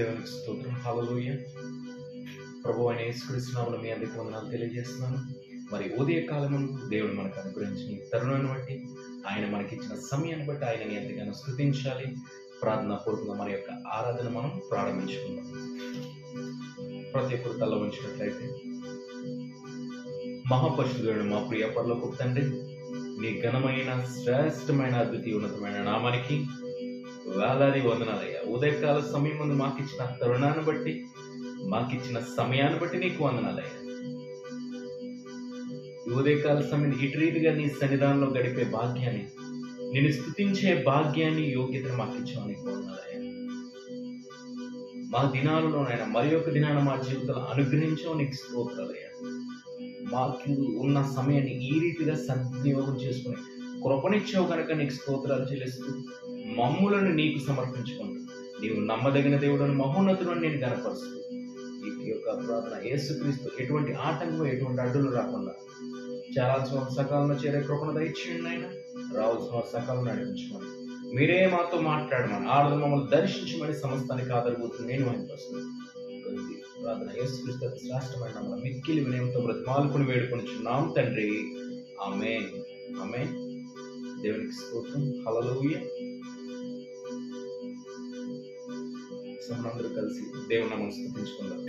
దేవునికి స్తోత్రం. హల్లెలూయా. ప్రభు అయిన యేసుక్రీస్తు నామములో మీ అందరికీ వందనాలు తెలియజేస్తున్నాను. మరి ఉదయకాలము దేవుడు మనకు అనుగ్రహించిన ఈ తరుణాన్ని బట్టి, ఆయన మనకిచ్చిన సమయాన్ని బట్టి ఆయనని ఎంతగానో స్తుతించాలి. ప్రార్థనా పూర్వకంగా మన యొక్క ఆరాధన మనం ప్రారంభించుకుందాం. ప్రతి ఒక్కరు తల ఉంచినట్లయితే, మహాపరిశుద్ధుడైన మా ప్రియ పరలోకపు తండ్రి, నీ ఘనమైన శ్రేష్టమైన అద్వితీయ ఉన్నతమైన నామానికి వేలాది వందనాలయ్యా. ఉదయకాల సమయం ముందు మాకిచ్చిన తరుణాన్ని బట్టి, మాకిచ్చిన సమయాన్ని బట్టి నీకు వందనాలయ్యా. ఈ ఉదయకాల సమయం ఇటు రీతిగా నీ సన్నిధానంలో గడిపే భాగ్యాన్ని, నిన్ను స్తుతించే భాగ్యాన్ని, యోగ్యతను మాకిచ్చావు, నీకు వందనాలయ్యా. మా దినాలలోనైనా మరి ఒక దినాన మా జీవితంలో అనుగ్రహించావు, నీకు స్తోత్రాలయ్యా. మాకు ఉన్న సమయాన్ని ఈ రీతిగా సద్వినియోగం చేసుకుని కృపనిచ్చావు కనుక నీకు స్తోత్రాలు చెల్లిస్తూ, మమ్ములను నీకు సమర్పించుకుంటూ, నీవు నమ్మదగిన దేవుడని, మహోన్నతుడని నేను కనపరుస్తూ, ఈ యొక్క ప్రార్థన యేసుక్రీస్తు ఎటువంటి ఆటంకం, ఎటువంటి అడ్డులు రాకుండా చేరాల్సిన సకాలంలో చేరే కృపను దయచేయండి ఆయన. రావాల్సిన సకాలం నడిపించమని, మీరే మాతో మాట్లాడమని, ఆడదు మమ్మల్ని దర్శించమని సమస్తానికి ఆధారభూతులు నేను అనిపిస్తున్నాను. ప్రార్థన యేసుక్రీస్తు శ్రేష్టమైన నామములో మిక్కిలి వినయంతో బ్రతిమాలుకుని వేడుకొనుచున్నాం తండ్రి. ఆమేన్. ఆమేన్. దేవునికి స్తోత్రం. హల్లెలూయా. అందరూ కలిసి దేవుని నామమును స్తుతించుకుందాం.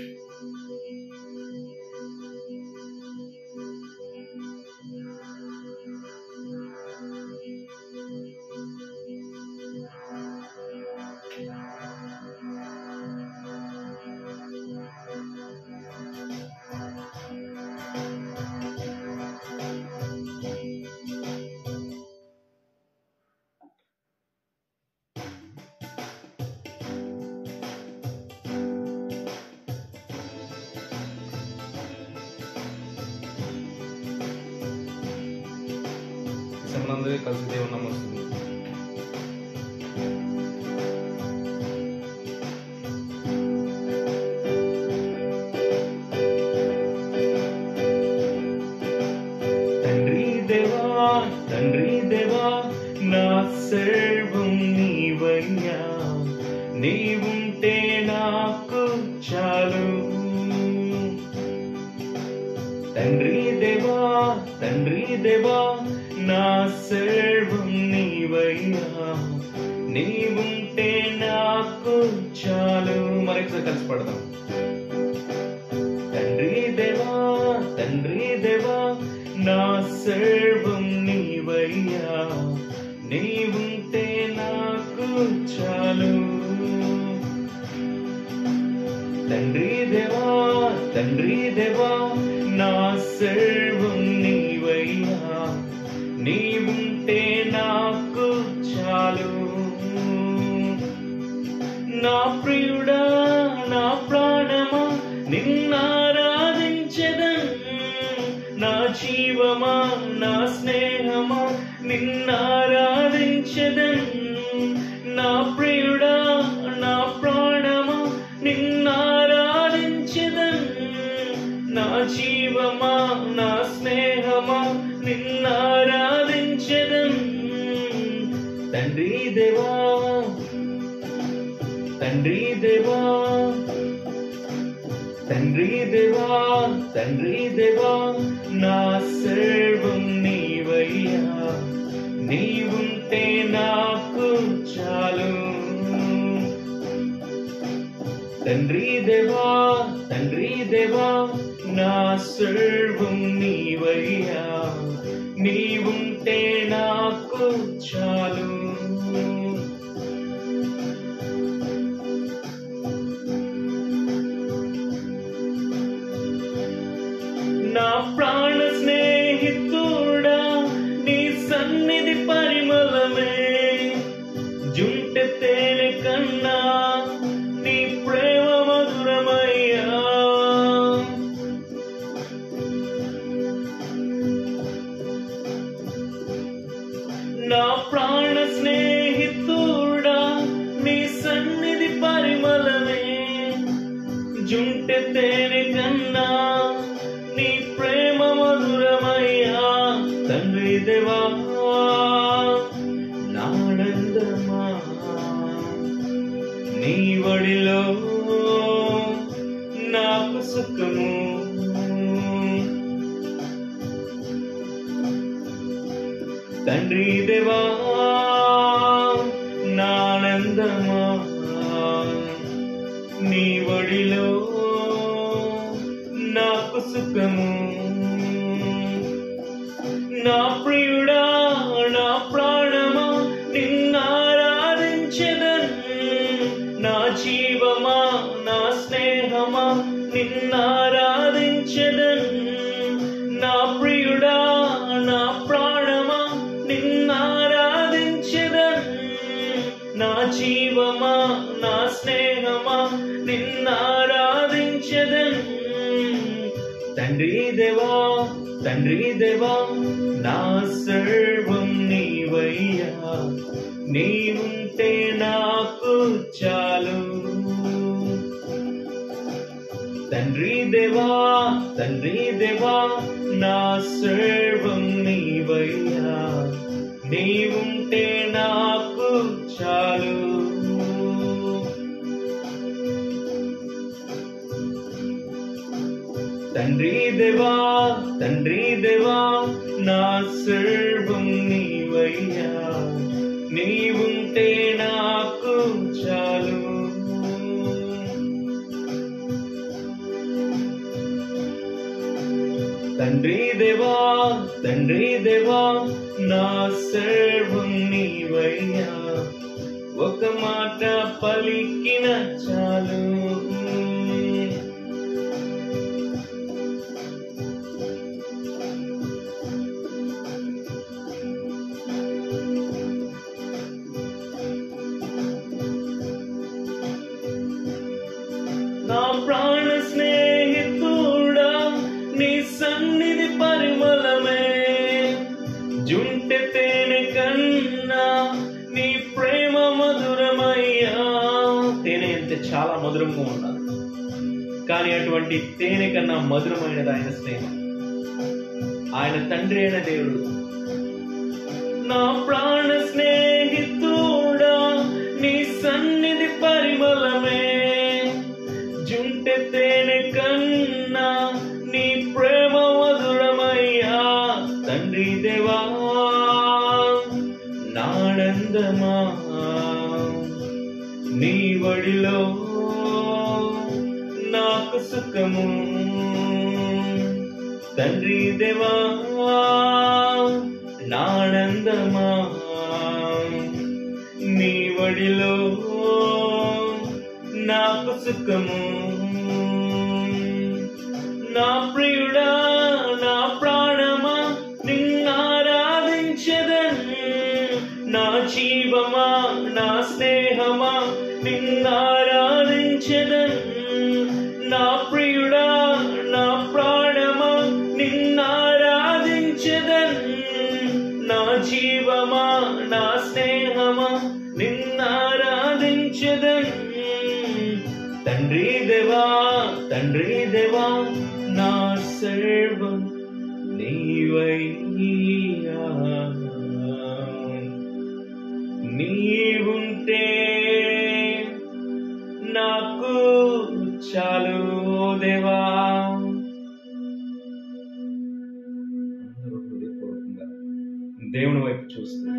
అందరూ కలిసి దేవుని నామమును స్తుతించుకుందాం. తండ్రి దేవా, తండ్రి దేవా, నా సర్వం నీవయ్యా, నీవుంటే నాకు చాలు. తండ్రి దేవా, తండ్రి దేవా, నా సర్వం నీవయ్యా, నీవుంటే నాకు చాలు. మరొకసారి కలిసి పడదాం. తండ్రి దేవా, తండ్రి దేవా, నా సర్వం నీవయ్యా, నీవుంటే నాకు చాలు. తండ్రి దేవా, తండ్రి దేవా, నా సర్వం నీవయ్యా, నీవుంటే నాకు చాలు. నా ప్రియుడా, నా ప్రాణమా, నిన్నారాధించెదన్. నా జీవమా, నా స్నేహమా, నిన్నారాధించెదన్. నా ప్రియుడా, నా ప్రాణమా, నిన్నారాధించెదన్. నా జీవమా, నా స్నేహమా, నిన్నారాధించెదన్. తండ్రి దేవా, తండ్రి దేవా, తండ్రి దేవా, తండ్రి దేవా, నా సర్వం నీవయ్యా, నీవుంటే నాకు చాలు. తండ్రి దేవా, తండ్రి దేవా, నా సర్వం నీవయ్యా, నీవుంటే నాకు చాలు. నా ప్రాణ స్నేహితుడా, నీ సన్నిధి పరిమళమే, జుంటె తేనె కన్నా నీ ప్రేమ మధురమయ్యా. నా ప్రాణ స్నేహితుడా, నీ సన్నిధి పరిమళమే, జుంటె తేనె కన్నా నీ ప్రేమ సుఖము. తండ్రి దేవా నా ఆనందమా, నీ ఒడిలో నాకు సుఖము. నా ప్రియుడా నా ప్రాణమా నిన్నారాధించెదన్, నా జీవమా నా స్నేహమా నిన్నారాధించెదన్. నా ప్రియుడా నా ప్రాణమా నిన్నారాధించెదన్, నా జీవమా నా స్నేహమా నిన్నారాధించెదన్. తండ్రి దేవా తండ్రి దేవా నా సర్వం నీవయ్యా, నీవుంటే నాకు చాలు. తండ్రి దేవా నా సర్వం నీవయ్యా, నీవుంటే నాకు చాలు. తండ్రి దేవా నా సర్వం నీవయ్యా, నీవుంటే నాకు చాలు. తండ్రి దేవా నా సర్వం నీవయ్యా, ఒక మాట పలికిన చాలు. నా ప్రాణ స్నేహితుడా నీ సన్నిధి పరిమళమే, జుంటె తేనె కన్నా నీ ప్రేమ మధురమయ్యా. తేనె అంటే చాలా మధురంగా ఉన్నది, కానీ అటువంటి తేనె కన్నా మధురమైనది ఆయన స్నేహం. ఆయన తండ్రి అయిన దేవుడు. నా ప్రాణ స్నేహితుడా నీ సన్నిధి పరిమళమే, జుంటె తేనె కన్నా నీ ప్రేమ మధురమయ్యా. తండ్రి దేవా నా ఆనందమా, నీ ఒడిలో నాకు సుఖము. తండ్రి దేవా నా ఆనందమా, నీ ఒడిలో నాకు సుఖము. నా ప్రియుడా నా ప్రాణమా నిన్నారాధించెదన్, నా జీవమా నా స్నేహమా నిన్నారాధించెదన్. నా ప్రియుడా నా ప్రాణమా నిన్నారాధించెదన్, నా జీవమా నా స్నేహమా నిన్నారాధించెదన్. తండ్రి దేవా నా సర్వం నీవయ్యా, నీవుంటే నాకు చాలు దేవా. అందరూ హృదయపూర్వకంగా దేవుని వైపు చూస్తూ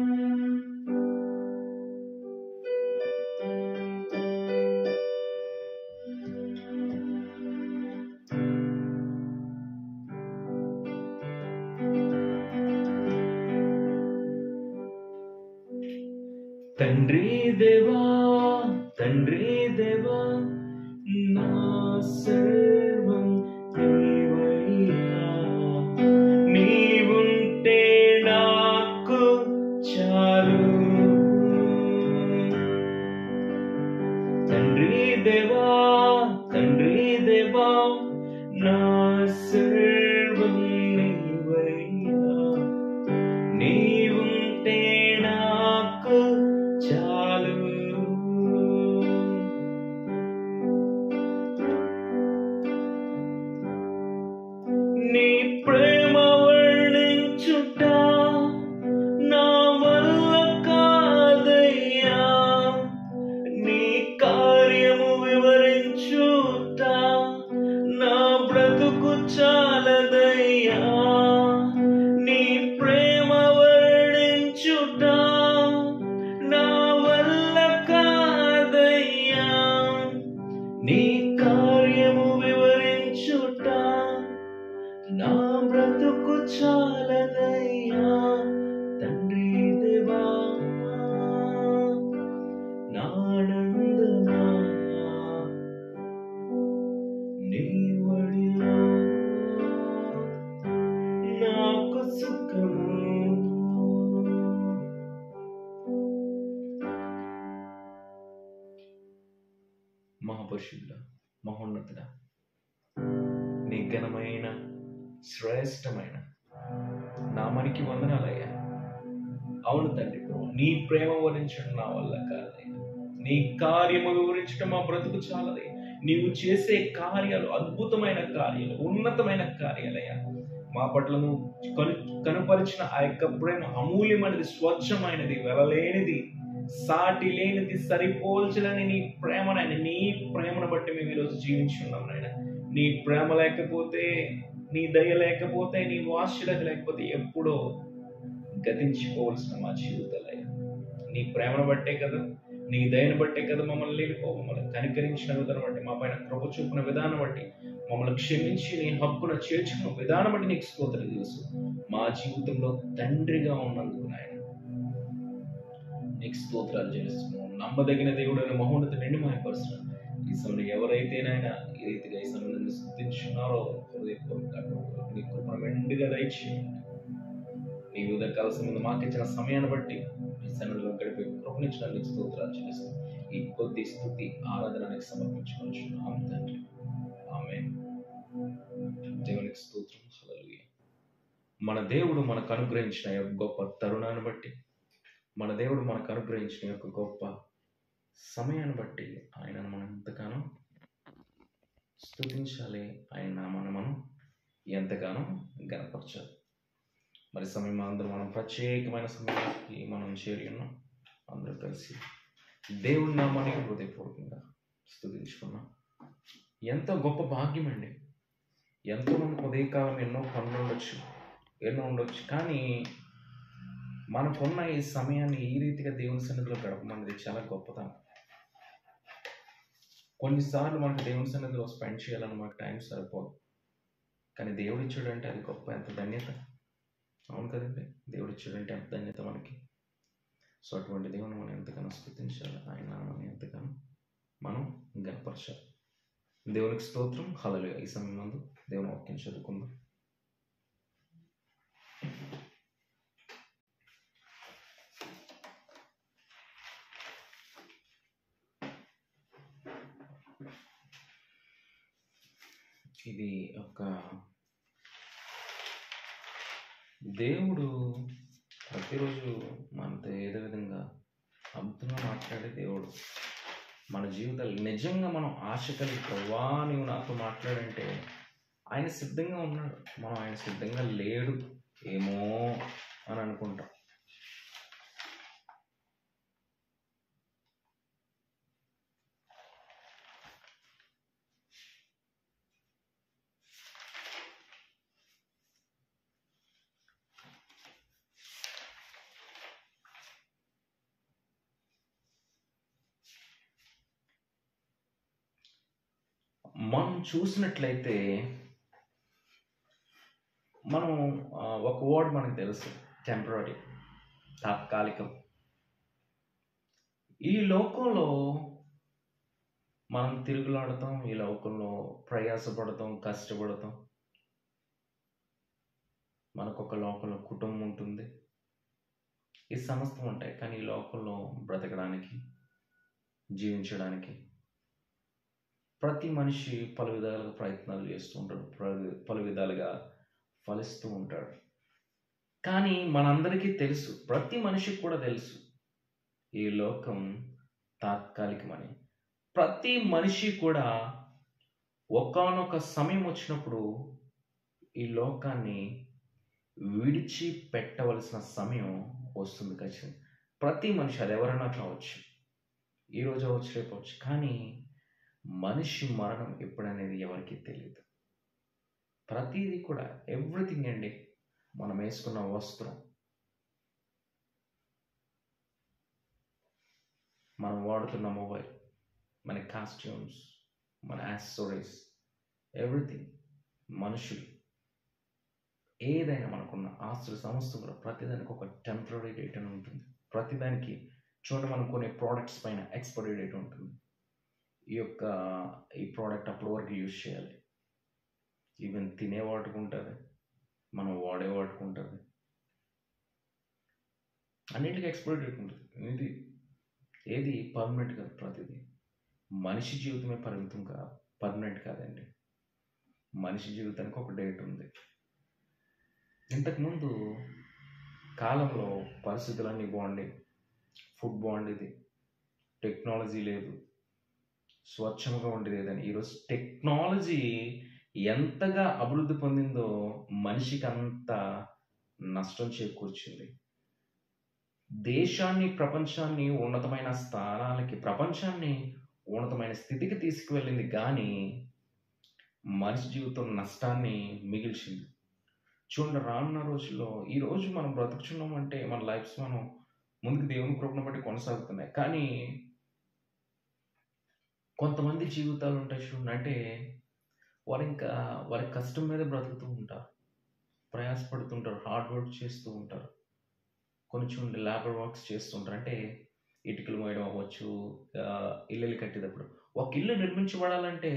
తండ్రి దేవా నా సర్వం నీవయ్యా, నీవుంటే నాకు చాలు. తండ్రి దేవా నా సర్వం నీవయ్యా, నీవుంటే నాకు చాలు. నీ ప్రేమ వర్ణించుట నా వల్ల కాదయ్యా, నీ కార్యము వివరించుట నా బ్రతుకు చాలదయ్యా, నీ ప్రేమ వర్ణించుట నా వల్ల కాదయ్యా, నీ కార్యము వివరించుట నా బ్రతుకు చాలదయ్యా. తండ్రి దేవా నానందమా నీ వడిలో నాకు సుఖము. మహాపరిశుద్ధుడా, మహోన్నతుడా, నీ ఘనమైన శ్రేష్టమైన నామానికి వందనాలయ్యా. అవును తండ్రి, నీ ప్రేమ వర్ణించడం నా వల్ల కాదయ్యా, నీ కార్యము వివరించడం మా బ్రతుకు చాలదయ్యా. నీవు చేసే కార్యాలు అద్భుతమైన కార్యాలు, ఉన్నతమైన కార్యాలయ్యా. మా పట్ల నువ్వు కనుపరిచిన ఆ యొక్క ప్రేమ అమూల్యమైనది, స్వచ్ఛమైనది, వెలలేనిది, సాటి లేనిది, సరిపోల్చలేని నీ ప్రేమనైనా, నీ ప్రేమను బట్టి మేము ఈరోజు జీవించున్నాం నాయన. నీ ప్రేమ లేకపోతే, నీ దయ లేకపోతే, నీ వాత్సల్యత లేకపోతే ఎప్పుడో గతించిపోవలసిన మా జీవితాలయ్యా. నీ ప్రేమను బట్టే కదా, నీ దయను బట్టే కదా మమ్మల్ని మమ్మల్ని కనికరించిన విధానం బట్టి, మా పైన కృప చూపిన విధానం బట్టి, మమ్మల్ని క్షమించి నీ హక్కున చేర్చుకున్న విధానం బట్టి నీకు స్తోత్రం తెలుసు. మా జీవితంలో తండ్రిగా ఉన్నందుకు నాయన నీకు స్తోత్రాలు చేస్తున్నాం. నమ్మదగిన దేవుడైన మహోన్నత నిండి మాయపరుస్తున్నాం. ఈ సమయంలో ఎవరైతేనైనా ఈ రీతిగా ఈ సమయంలో స్తుతించున్నారో నీ కృపను మెండుగా దయచేయండి. నీ ఉదయకాల సమయంలో మాకు ఇచ్చిన సమయాన్ని బట్టి ఈ సన్నిధిలో గడిపే కృపనిచ్చిన నీకు స్తోత్రాలు చెల్లిస్తాం. ఈ కొద్ది స్తుతి ఆరాధనకి సమర్పించుకుంటున్నాం తండ్రి. ఆమేన్. దేవునికి స్తోత్రం. హల్లెలూయా. మన దేవుడు మనకు అనుగ్రహించిన గొప్ప తరుణాన్ని బట్టి, మన దేవుడు మనకు అనుగ్రహించిన యొక్క గొప్ప సమయాన్ని బట్టి ఆయనను మనం ఎంతగానో స్తుతించాలి, ఆయన మనం ఎంతగానో గణపరచాలి. మరి సమయం అందరూ మనం ప్రత్యేకమైన సమయానికి మనం చేరి ఉన్నాం. అందరూ కలిసి దేవుడి నామాన్ని హృదయపూర్వకంగా స్తుతించుకున్నాం. ఎంతో గొప్ప భాగ్యం అండి. ఎంతోమందికి ఉదయకాలం ఎన్నో పనులు ఉండొచ్చు, ఎన్నో ఉండొచ్చు, కానీ మనకున్న ఈ సమయాన్ని ఈ రీతిగా దేవుని సన్నిధిలో గడపమనేది చాలా గొప్పతనం. కొన్నిసార్లు మనకు దేవుని సన్నిధిలో స్పెండ్ చేయాలని మనకు టైం సరిపోదు, కానీ దేవుడు ఇచ్చాడంటే అది గొప్ప, ఎంత ధన్యత. అవును కదండి, దేవుడు ఇచ్చాడంటే ఎంత ధన్యత మనకి. సో అటువంటి దేవుని మనం ఎంతగానో స్తుతించాలి, ఆయన మనం ఎంతగానో మనం గణపరచాలి. దేవునికి స్తోత్రం. హల్లెలూయా. ఈ సమయం ముందు దేవుని వాక్యం చదువుకుందాం. ఇది ఒక దేవుడు ప్రతిరోజు మనతో ఏదో విధంగా అద్భుతంగా మాట్లాడే దేవుడు. మన జీవితాలు నిజంగా మనం ఆశ కలిగి, ప్రవ్వా నువ్వు నాతో మాట్లాడంటే ఆయన సిద్ధంగా ఉన్నాడు. మనం ఆయన సిద్ధంగా లేడు ఏమో అని అనుకుంటాం. మనం చూసినట్లయితే మనం ఒక వర్డ్ మనకు తెలుసు, టెంపరరీ, తాత్కాలికం. ఈ లోకంలో మనం తిరుగులాడతాం, ఈ లోకంలో ప్రయాసపడతాం, కష్టపడతాం. మనకొక లోకంలో కుటుంబం ఉంటుంది, ఈ సమస్తం ఉంటాయి. కానీ ఈ లోకంలో బ్రతకడానికి, జీవించడానికి ప్రతి మనిషి పలు విధాలుగా ప్రయత్నాలు చేస్తూ ఉంటాడు, పలు విధాలుగా ఫలిస్తూ ఉంటాడు. కానీ మనందరికీ తెలుసు, ప్రతి మనిషికి కూడా తెలుసు, ఈ లోకం తాత్కాలికమని. ప్రతి మనిషి కూడా ఒకానొక సమయం వచ్చినప్పుడు ఈ లోకాన్ని విడిచి పెట్టవలసిన సమయం వస్తుంది ఖచ్చితంగా. ప్రతి మనిషి, అది ఎవరైనా కావచ్చు, ఈరోజు అవచ్చు, రేపు అవచ్చు, కానీ మనిషి మరణం ఎప్పుడనేది ఎవరికీ తెలియదు. ప్రతిదీ కూడా ఎవ్రీథింగ్ అండి. మనం వేసుకున్న వస్త్రం, మనం వాడుతున్న మొబైల్, మన కాస్ట్యూమ్స్, మన యాక్సెసరీస్, ఎవ్రీథింగ్, మనుషులు, ఏదైనా మనకున్న ఆస్తులు సమస్తం కూడా ప్రతిదానికి ఒక టెంపరీ డేట్ అని ఉంటుంది. ప్రతిదానికి చూడండి, మనం కొనే ప్రోడక్ట్స్ పైన ఎక్స్పైరీ డేట్ ఉంటుంది. ఈ ప్రోడక్ట్ అప్పటి వరకు యూజ్ చేయాలి. ఈవెన్ తినే వాటికి ఉంటుంది, మనం వాడే వాటికి ఉంటుంది, అన్నింటికి ఎక్స్పైరీ డేట్ ఉంటుంది. ఏది పర్మనెంట్ కాదు. ప్రతిదీ మనిషి జీవితమే పర్మనెంట్ కాదండి. మనిషి జీవితానికి ఒక డేట్ ఉంది. ఇంతకుముందు కాలంలో పరిస్థితులన్నీ బాగుండేవి, ఫుడ్ బాగుండేది, టెక్నాలజీ లేదు, స్వచ్ఛంగా ఉండేది లేదని. ఈరోజు టెక్నాలజీ ఎంతగా అభివృద్ధి పొందిందో మనిషికి అంత నష్టం చేకూర్చింది. దేశాన్ని, ప్రపంచాన్ని ఉన్నతమైన స్థానాలకి, ప్రపంచాన్ని ఉన్నతమైన స్థితికి తీసుకువెళ్ళింది, కానీ మనిషి జీవితం నష్టాన్ని మిగిల్చింది. చూడండి, రానున్న రోజుల్లో ఈరోజు మనం బ్రతుకుచున్నామంటే మన లైఫ్స్ మనం ముందుకు దేవుని కృపను బట్టి కొనసాగుతున్నాయి. కానీ కొంతమంది జీవితాలు ఉంటాయి చూడండి, అంటే వారి కష్టం మీద బ్రతుకుతూ ఉంటారు, ప్రయాసపడుతుంటారు, హార్డ్ వర్క్ చేస్తూ ఉంటారు. కొన్ని చూడండి లేబర్ వర్క్స్ చేస్తుంటారు. అంటే ఇటుకలు మోయడం అవ్వచ్చు, ఇల్లు కట్టేటప్పుడు. ఒక ఇల్లు నిర్మించబడాలంటే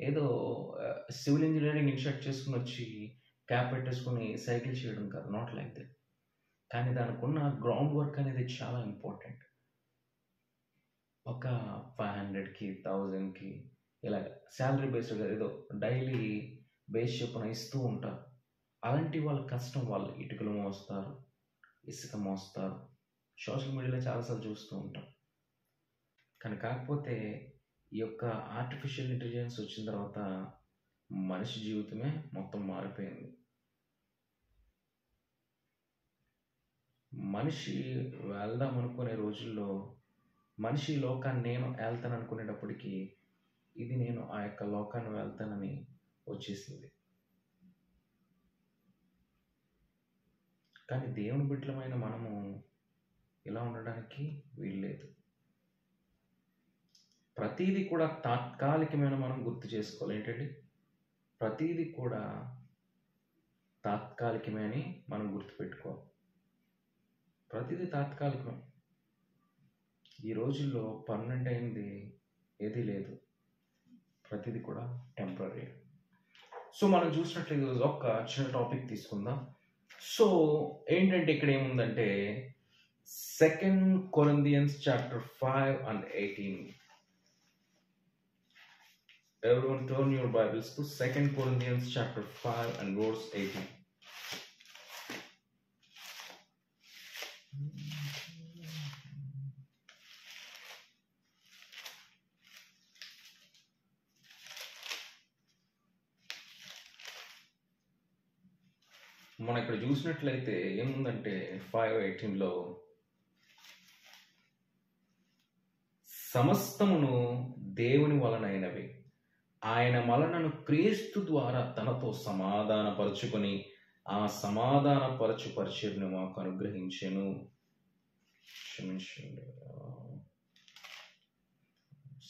ఏదో సివిల్ ఇంజనీరింగ్ ఇన్షర్ట్ చేసుకుని వచ్చి క్యాప్ పెట్టేసుకుని సైకిల్ చేయడం కాదు, నాట్ లైక్ దట్. కానీ దానికి ఉన్న గ్రౌండ్ వర్క్ అనేది చాలా ఇంపార్టెంట్. ఒక 500కి 1000కి ఇలా శాలరీ బేస్డ్ ఏదో డైలీ బేస్ చొప్పున ఇస్తూ ఉంటారు. అలాంటి వాళ్ళ కష్టం, వాళ్ళు ఇటుకలు మోస్తారు, ఇసుక మోస్తారు. సోషల్ మీడియాలో చాలాసార్లు చూస్తూ ఉంటాం. కానీ కాకపోతే ఈ యొక్క ఆర్టిఫిషియల్ ఇంటెలిజెన్స్ వచ్చిన తర్వాత మనిషి జీవితమే మొత్తం మారిపోయింది. మనిషి వెళ్దాం అనుకునే రోజుల్లో మనిషి లోకాన్ని నేను వెళ్తాను అనుకునేటప్పటికీ ఇది నేను ఆ యొక్క లోకాన్ని వెళ్తానని వచ్చేసింది. కానీ దేవుని బిడ్డలమైన మనము ఇలా ఉండడానికి వీల్లేదు. ప్రతీది కూడా తాత్కాలికమైన మనం గుర్తు చేసుకోవాలి. ఏంటంటే ప్రతీది కూడా తాత్కాలికమే అని మనం గుర్తుపెట్టుకోవాలి. ప్రతిదీ తాత్కాలికమే. ఈ రోజుల్లో పర్మనెంట్ అయింది ఏదీ లేదు, ప్రతిదీ కూడా టెంపరీ. సో మనం చూసినట్లయితే ఒక చిన్న టాపిక్ తీసుకుందాం. సో ఏంటంటే ఇక్కడ ఏముందంటే 2 Corinthians chapter 5 and 18. Everyone turn your Bibles to 2 Corinthians chapter 5 and verse 18. మనం ఇక్కడ చూసినట్లయితే ఏముందంటే 5:18లో సమస్తమును దేవుని వలనైనవి, ఆయన వలనను క్రీస్తు ద్వారా తనతో సమాధానపరచుకొని ఆ సమాధానపరచు పరిచర్ను మాకు అనుగ్రహించెను. క్షమించండి,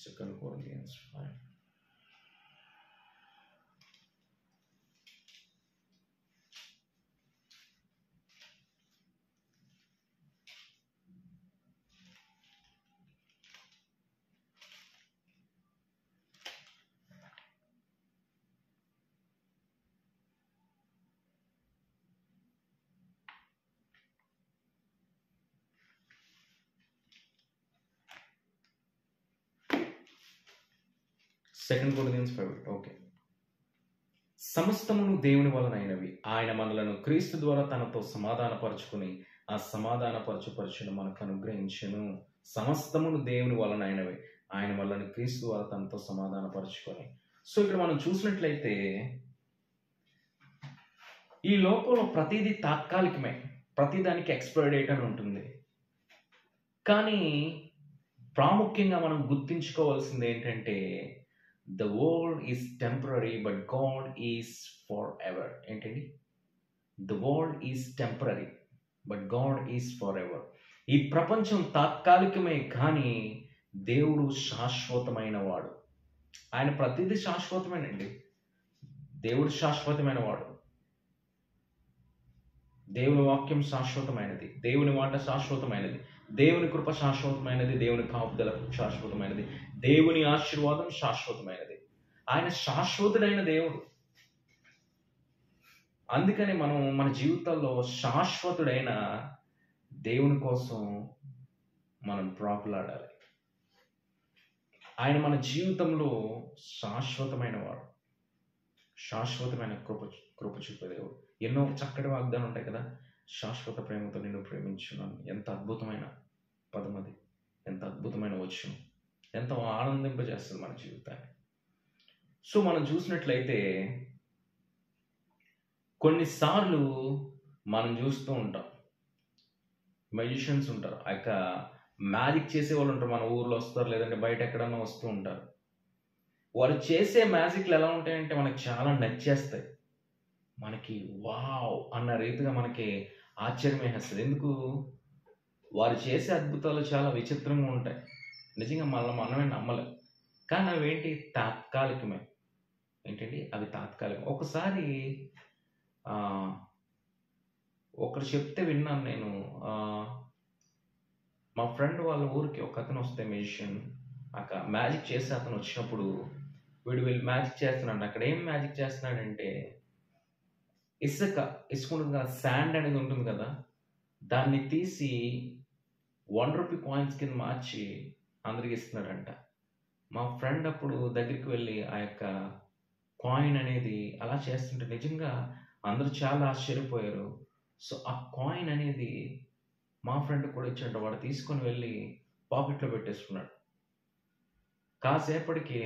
2 Corinthians 5. Second Corinthians 5. ఓకే. సమస్తమును దేవుని వలనైనవి, ఆయన మనలను క్రీస్తు ద్వారా తనతో సమాధానపరచుకుని ఆ సమాధానపరచును మనకు అనుగ్రహించెను. సమస్తమును దేవుని వలనైనవి, ఆయన మనలను క్రీస్తు ద్వారా తనతో సమాధానపరచుకొని. సో ఇక్కడ మనం చూసినట్లయితే ఈ లోకంలో ప్రతిదీ తాత్కాలికమే, ప్రతిదానికి ఎక్స్పైరీ డేట్ అని ఉంటుంది. కానీ ప్రాముఖ్యంగా మనం గుర్తించుకోవాల్సింది ఏంటంటే the world is temporary but God is forever. ఏంటండి? The world is temporary but God is forever. ఈ ప్రపంచం తాత్కాలికమే, కానీ దేవుడు శాశ్వతమైన వాడు. ఆయన ప్రతిదీ శాశ్వతమేనండి. దేవుడు శాశ్వతమైన వాడు. దేవుని వాక్యం శాశ్వతమైనది, దేవుని మాట శాశ్వతమైనది, దేవుని కృప శాశ్వతమైనది, దేవుని కాపుదల శాశ్వతమైనది, దేవుని ఆశీర్వాదం శాశ్వతమైనది. ఆయన శాశ్వతుడైన దేవుడు. అందుకని మనం మన జీవితాల్లో శాశ్వతుడైన దేవుని కోసం మనం ప్రాకులాడాలి. ఆయన మన జీవితంలో శాశ్వతమైన వాడు, శాశ్వతమైన కృప చూపే దేవుడు. ఎన్నో చక్కటి వాగ్దానం ఉంటాయి కదా. శాశ్వత ప్రేమతో నిన్ను ప్రేమించున్నాను. ఎంత అద్భుతమైన పదం అది, ఎంత అద్భుతమైన వచనం, ఎంత ఆనందింపజేస్తుంది మన జీవితాన్ని. సో మనం చూసినట్లయితే కొన్నిసార్లు మనం చూస్తూ ఉంటాం, మ్యాజిషియన్స్ ఉంటారు, ఆ యొక్క మ్యాజిక్ చేసే వాళ్ళు ఉంటారు, మన ఊర్లో వస్తారు, లేదంటే బయట ఎక్కడన్నా వస్తూ ఉంటారు. వారు చేసే మ్యాజిక్లు ఎలా ఉంటాయంటే మనకి చాలా నచ్చేస్తాయి. మనకి వావ్ అన్న రీతిగా మనకి ఆశ్చర్యం వేస్తుంది. ఎందుకు? వారు చేసే అద్భుతాలు చాలా విచిత్రంగా ఉంటాయి. నిజంగా మనమే నమ్మలేం. కానీ అవేంటి? తాత్కాలికమే. ఏంటండి? అవి తాత్కాలికం. ఒకసారి ఒకరు చెప్తే విన్నాను నేను. మా ఫ్రెండ్ వాళ్ళ ఊరికి ఒక అతను వస్తే, మ్యూజిషియన్, అక్కడ మ్యాజిక్ చేసి అతను వచ్చినప్పుడు వీళ్ళు మ్యాజిక్ చేస్తున్నాడు. అక్కడ ఏం మ్యాజిక్ చేస్తున్నాడంటే, ఇసుక ఉంటుంది కదా, శాండ్ అనేది ఉంటుంది కదా, దాన్ని తీసి ₹1 కాయిన్స్ కింద మార్చి అందరికి ఇస్తున్నాడంట. మా ఫ్రెండ్ అప్పుడు దగ్గరికి వెళ్ళి ఆ యొక్క కాయిన్ అనేది అలా చేస్తుంటే నిజంగా అందరూ చాలా ఆశ్చర్యపోయారు. సో ఆ కాయిన్ అనేది మా ఫ్రెండ్ కూడా ఇచ్చాడు. వాడు తీసుకొని వెళ్ళి పాకెట్లో పెట్టేసుకున్నాడు. కాసేపటికి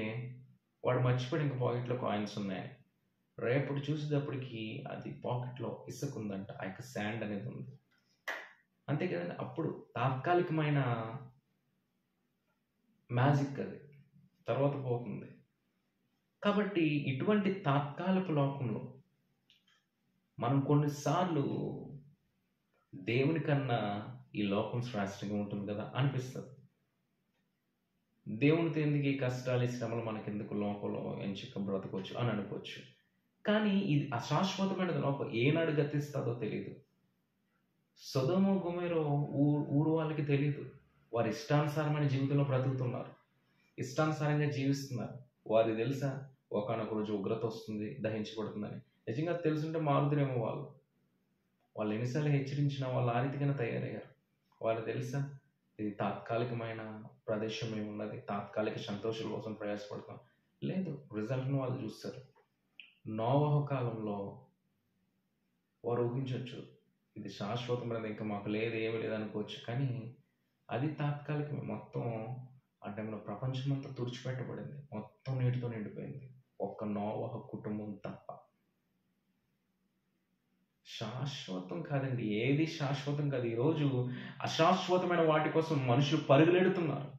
వాడు మర్చిపోయి ఇంక పాకెట్లో కాయిన్స్ ఉన్నాయి. రేపటి చూసేటప్పటికి అది పాకెట్లో ఇసుక ఉందంట, ఆ యొక్క శాండ్ అనేది ఉంది. అంతే కదండి. అప్పుడు తాత్కాలికమైన మ్యాజిక్ అది, తర్వాత పోతుంది. కాబట్టి ఇటువంటి తాత్కాలిక లోకంలో మనం కొన్నిసార్లు దేవుని కన్నా ఈ లోకం శ్రేష్టంగా ఉంటుంది కదా అనిపిస్తుంది. దేవునితో ఎందుకు ఈ కష్టాలు, ఈ శ్రమలు, మనకెందుకు, లోకంలో ఎంచుక బ్రతకొచ్చు అని అనుకోవచ్చు. కానీ ఇది అశాశ్వతమైనది. లోకం ఏనాడు గతిస్తుందో తెలియదు. సొదొమ గొమొర ఊరు వాళ్ళకి తెలియదు. వారి ఇష్టానుసారమైన జీవితంలో బ్రతుకుతున్నారు, ఇష్టానుసారంగా జీవిస్తున్నారు. వారికి తెలుసా ఒకనొక రోజు ఉగ్రత వస్తుంది, దహించబడుతుందని? నిజంగా తెలుసుంటే మారుదురేమో వాళ్ళు ఎన్నిసార్లు హెచ్చరించినా వాళ్ళు ఆ రీతిగానే తయారయ్యారు. వాళ్ళు తెలుసా ఇది తాత్కాలికమైన ప్రదేశం ఏమున్నది, తాత్కాలిక సంతోషాల కోసం ప్రయాసపడతాం. లేదు, రిజల్ట్ను వాళ్ళు చూస్తారు. నోవహు కాలంలో వారు ఊహించవచ్చు ఇది శాశ్వతమైనది, ఇంకా మాకు లేదు, ఏమి లేదు అనుకోవచ్చు. కానీ అది తాత్కాలికమే. మొత్తం ఆ టైంలో ప్రపంచం అంతా తుడిచిపెట్టబడింది, మొత్తం నీటితో నిండిపోయింది, ఒక్క నోవహు కుటుంబం తప్ప. శాశ్వతం కాదండి, ఏది శాశ్వతం కాదు. ఈరోజు అశాశ్వతమైన వాటి కోసం మనుషులు పరుగులెడుతున్నారు.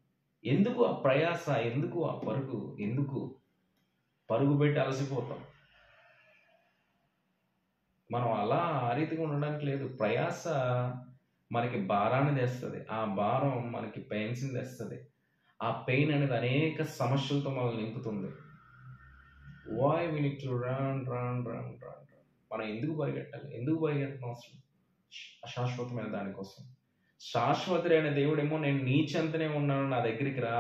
ఎందుకు ఆ ప్రయాస, ఎందుకు ఆ పరుగు, ఎందుకు పరుగు పెట్టి అలసిపోతాం? మనం అలా ఆ రీతిగా ఉండడానికి లేదు. ప్రయాస మనకి భారాన్ని తెస్తుంది, ఆ భారం మనకి పెయిన్స్ని తెస్తుంది. ఆ పెయిన్ అనేది అనేక సమస్యలతో మనల్ని నింపుతుంది. Why we need to run. మనం ఎందుకు పరిగెట్టాలి? ఎందుకు పరిగెత్తడం అవసరం? అశాశ్వతమైన దానికోసం. శాశ్వతుడైన దేవుడేమో నేను నీ చెంతనే ఉన్నాను, నా దగ్గరికి రా,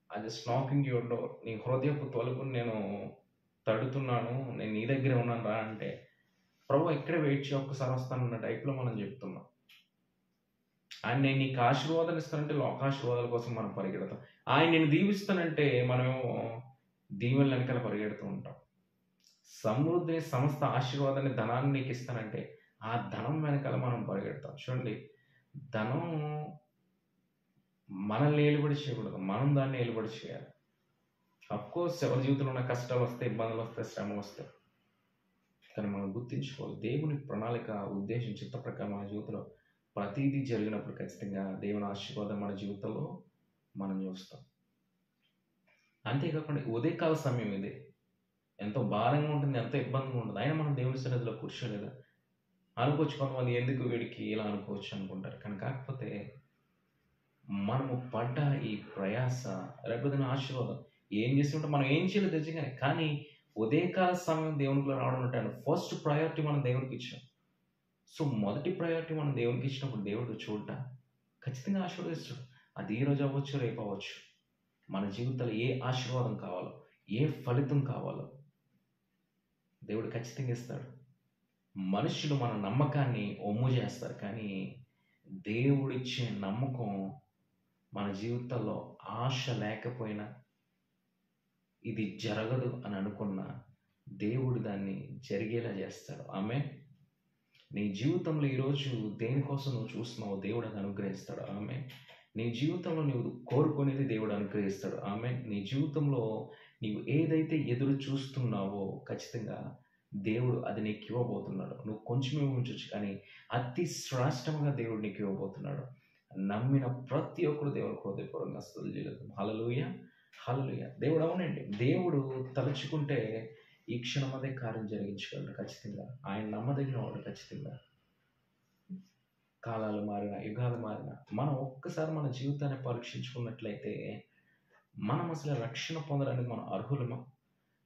I just knocking your door, నీ హృదయపు తలుపుని నేను తడుతున్నాను, నేను నీ దగ్గరే ఉన్నాను రా అంటే, ప్రభు ఇక్కడే వెయిట్ చేయి, ఒక్కసారి వస్తానన్న టైప్లో మనం చెప్తున్నాం. ఆయన నేను నీకు ఆశీర్వాదాలు ఇస్తానంటే లోకాశీర్వాదాల కోసం మనం పరిగెడతాం. ఆయన నేను దీవిస్తానంటే మనమేమో దీవెనల వెనకాల పరిగెడుతూ ఉంటాం. సమృద్ధిని, సమస్త ఆశీర్వాదాన్ని, ధనాన్ని నీకు ఇస్తానంటే ఆ ధనం వెనకాల మనం పరిగెడతాం. చూడండి, ధనం మనల్ని ఏలుబడి చేయకూడదు, మనం దాన్ని ఏలుబడి చేయాలి. అఫ్కోర్స్ ఎవరి జీవితంలో ఉన్న కష్టాలు వస్తాయి, ఇబ్బందులు వస్తాయి, శ్రమలు వస్తాయి. కానీ మనం గుర్తించుకోవాలి, దేవుని ప్రణాళిక, ఉద్దేశం, చిత్త ప్రకారం మన జీవితంలో ప్రతిదీ జరిగినప్పుడు ఖచ్చితంగా దేవుని ఆశీర్వాదం మన జీవితంలో మనం చూస్తాం. అంతేకాకుండా ఉదయకాల సమయం ఇది. ఎంతో భారంగా ఉంటుంది, ఎంతో ఇబ్బందిగా ఉంటుంది. అయినా మనం దేవుని సన్నిధిలో కూర్చోలేదా? అనుకోవచ్చు కొంతమంది, ఎందుకు వీడికి ఇలా అనుకోవచ్చు అనుకుంటారు. కానీ కాకపోతే మనము పడ్డ ఈ ప్రయాస రేపొద్దున ఆశీర్వాదం ఏం చేసి ఉంటే మనం ఏం చేయలేదు నిజంగానే. కానీ ఉదయకాల సమయం దేవునిలో రావడం అంటే ఫస్ట్ ప్రయారిటీ మనం దేవునికి ఇచ్చాం. సో మొదటి ప్రయారిటీ మనం దేవునికి ఇచ్చినప్పుడు దేవుడు చూడట ఖచ్చితంగా ఆశీర్వదిస్తాడు. అది ఈ రోజు అవ్వచ్చు, రేపు అవ్వచ్చు. మన జీవితంలో ఏ ఆశీర్వాదం కావాలో, ఏ ఫలితం కావాలో దేవుడు ఖచ్చితంగా ఇస్తాడు. మనుషులు మన నమ్మకాన్ని ఒమ్ము చేస్తారు, కానీ దేవుడిచ్చే నమ్మకం మన జీవితంలో ఆశ లేకపోయినా, ఇది జరగదు అని అనుకున్నా దేవుడు దాన్ని జరిగేలా చేస్తాడు. ఆమేన్. నీ జీవితంలో ఈరోజు దేనికోసం నువ్వు చూస్తున్నావో దేవుడు అది అనుగ్రహిస్తాడు. ఆమేన్. నీ జీవితంలో నువ్వు కోరుకునేది దేవుడు అనుగ్రహిస్తాడు. ఆమేన్. నీ జీవితంలో నీవు ఏదైతే ఎదురు చూస్తున్నావో ఖచ్చితంగా దేవుడు అది నీకు ఇవ్వబోతున్నాడు. నువ్వు కొంచెమే ఉంచొచ్చు, కానీ అతి శ్రేష్టంగా దేవుడు నీకు ఇవ్వబోతున్నాడు. నమ్మిన ప్రతి ఒక్కరు దేవుడు హృదయపూర్వకంగా స్తుతులు చెల్లిద్దాం. హల్లెలూయా, హల్లెలూయా. దేవుడు అవునండి, దేవుడు తలుచుకుంటే ఈ క్షణం అదే కార్యం జరిగించగలడు ఖచ్చితంగా. ఆయన నమ్మదగిన వాడు ఖచ్చితంగా. కాలాలు మారిన, యుగాలు మారిన, మనం ఒక్కసారి మన జీవితాన్ని పరీక్షించుకున్నట్లయితే మనం అసలు రక్షణ పొందడానికి మనం అర్హులమా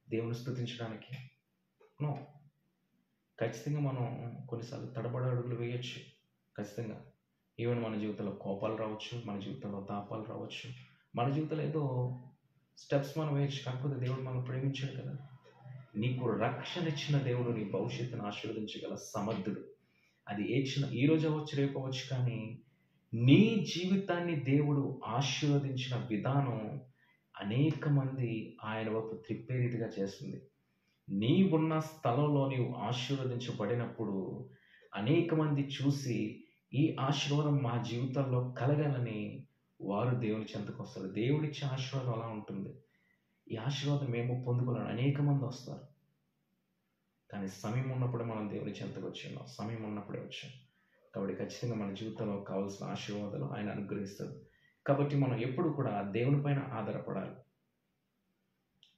దేవుని స్తుతించడానికి? నో. ఖచ్చితంగా మనం కొన్నిసార్లు తడబడ అడుగులు వేయచ్చు ఖచ్చితంగా. ఈవెన్ మన జీవితంలో కోపాలు రావచ్చు, మన జీవితంలో తాపాలు రావచ్చు, మన జీవితంలో ఏదో స్టెప్స్ మనం వేయచ్చు. కాకపోతే దేవుడు మనం ప్రేమించాడు కదా. నీకు రక్షణ ఇచ్చిన దేవుడు నీ భవిష్యత్తును ఆశీర్వదించగల సమర్థుడు. అది ఏ క్షణ, ఈ రోజు అవ్వచ్చు, రేపు అవ్వచ్చు, కానీ నీ జీవితాన్ని దేవుడు ఆశీర్వదించిన విధానం అనేక మంది ఆయన వైపు త్రిప్పే రీతిగా చేస్తుంది. నీవున్న స్థలంలో నీవు ఆశీర్వదించబడినప్పుడు అనేక మంది చూసి ఈ ఆశీర్వాదం మా జీవితంలో కలగాలని వారు దేవుని చెంతకు వస్తారు. దేవుడిచ్చే ఆశీర్వాదం అలా ఉంటుంది. ఈ ఆశీర్వాదం మేము పొందుకోవాలని అనేక మంది వస్తారు. కానీ సమయం ఉన్నప్పుడే మనం దేవుని చెంతకు వచ్చాం, సమయం ఉన్నప్పుడే వచ్చాం. కాబట్టి ఖచ్చితంగా మన జీవితంలో కావాల్సిన ఆశీర్వాదాలు ఆయన అనుగ్రహిస్తాడు. కాబట్టి మనం ఎప్పుడు కూడా దేవుని పైన ఆధారపడాలి.